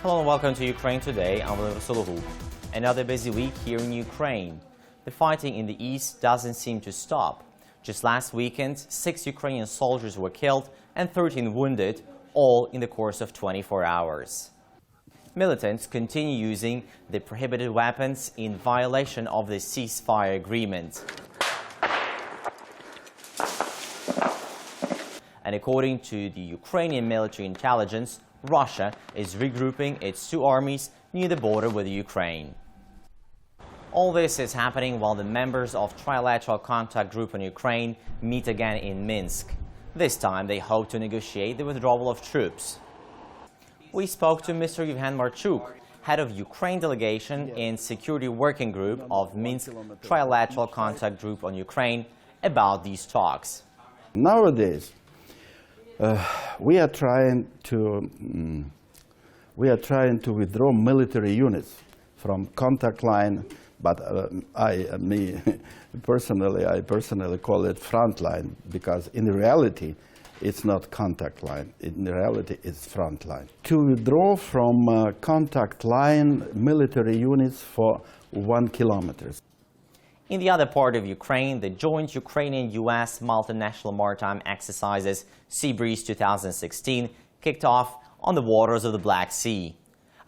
Hello and welcome to Ukraine Today. I'm Vladimir. Another busy week here in Ukraine. The fighting in the east doesn't seem to stop. Just last weekend, 6 Ukrainian soldiers were killed and 13 wounded, all in the course of 24 hours. Militants continue using the prohibited weapons in violation of the ceasefire agreement. And according to the Ukrainian military intelligence, Russia is regrouping its 2 armies near the border with Ukraine. All this is happening while the members of Trilateral Contact Group on Ukraine meet again in Minsk. This time they hope to negotiate the withdrawal of troops. We spoke to Mr. Yevhen Marchuk, head of Ukraine delegation in Security Working Group of Minsk Trilateral Contact Group on Ukraine, about these talks. Nowadays, we are trying to withdraw military units from contact line, but I personally call it front line, because in reality it's not contact line. In reality it's front line. To withdraw from contact line military units for 1 kilometer. In the other part of Ukraine, the joint Ukrainian-U.S. multinational maritime exercises Sea Breeze 2016 kicked off on the waters of the Black Sea.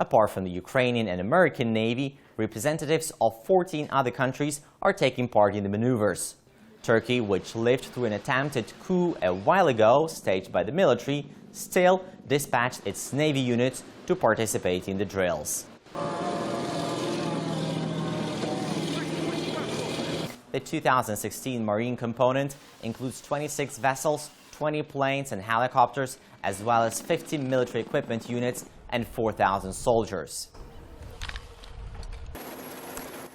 Apart from the Ukrainian and American Navy, representatives of 14 other countries are taking part in the maneuvers. Turkey, which lived through an attempted coup a while ago staged by the military, still dispatched its Navy units to participate in the drills. The 2016 Marine component includes 26 vessels, 20 planes and helicopters, as well as 50 military equipment units and 4,000 soldiers.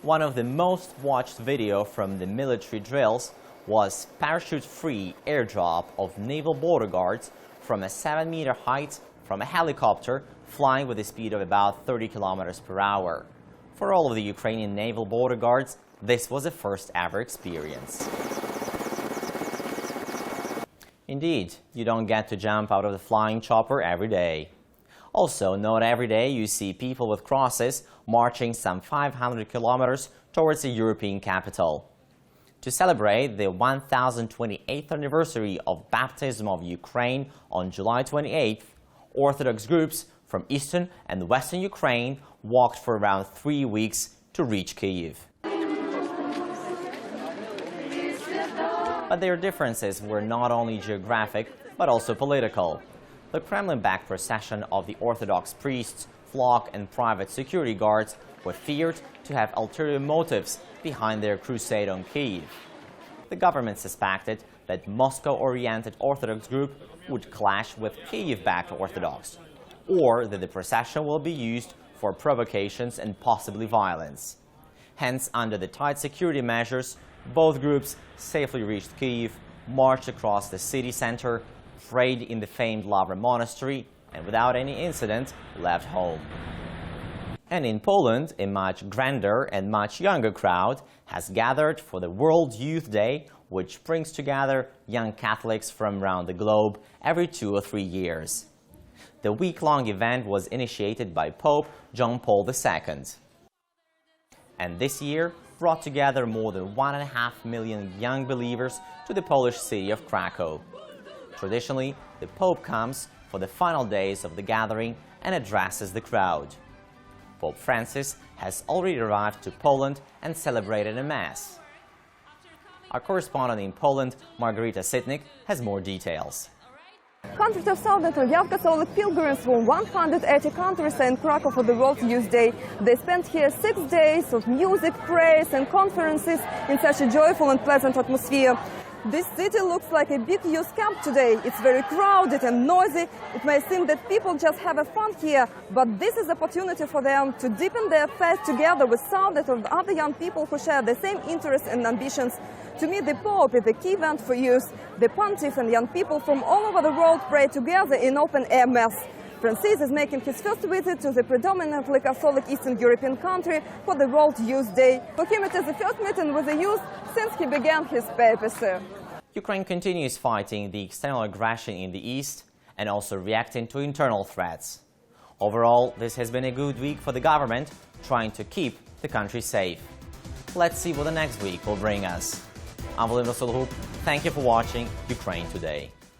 One of the most watched videos from the military drills was parachute-free airdrop of naval border guards from a 7-meter height from a helicopter flying with a speed of about 30 kilometers per hour. For all of the Ukrainian naval border guards, this was a first-ever experience. Indeed, you don't get to jump out of the flying chopper every day. Also, not every day you see people with crosses marching some 500 kilometers towards the European capital. To celebrate the 1028th anniversary of baptism of Ukraine on July 28th, Orthodox groups from eastern and western Ukraine walked for around 3 weeks to reach Kyiv. But their differences were not only geographic, but also political. The Kremlin-backed procession of the Orthodox priests, flock and private security guards were feared to have ulterior motives behind their crusade on Kyiv. The government suspected that Moscow-oriented Orthodox group would clash with Kyiv-backed Orthodox, or that the procession will be used for provocations and possibly violence. Hence, under the tight security measures, both groups safely reached Kyiv, marched across the city center, prayed in the famed Lavra monastery, and without any incident left home. And in Poland, a much grander and much younger crowd has gathered for the World Youth Day, which brings together young Catholics from around the globe every 2 or 3 years. The week-long event was initiated by Pope John Paul II. And this year brought together more than 1.5 million young believers to the Polish city of Krakow. Traditionally, the Pope comes for the final days of the gathering and addresses the crowd. Pope Francis has already arrived to Poland and celebrated a Mass. Our correspondent in Poland, Margarita Sitnik, has more details. Hundreds of thousands of young Catholic pilgrims from 180 countries are in Krakow for the World Youth Day. They spent here 6 days of music, prayers and conferences in such a joyful and pleasant atmosphere. This city looks like a big youth camp today. It's very crowded and noisy. It may seem that people just have fun here, but this is an opportunity for them to deepen their faith together with thousands of other young people who share the same interests and ambitions. To me, the Pope is the key event for youth. The Pontiff and young people from all over the world pray together in open-air Mass. Francis is making his first visit to the predominantly Catholic Eastern European country for the World Youth Day. For him, it is the first meeting with the youth since he began his papacy. Ukraine continues fighting the external aggression in the east and also reacting to internal threats. Overall, this has been a good week for the government, trying to keep the country safe. Let's see what the next week will bring us. I'm Vladimir Solhub. Thank you for watching Ukraine Today.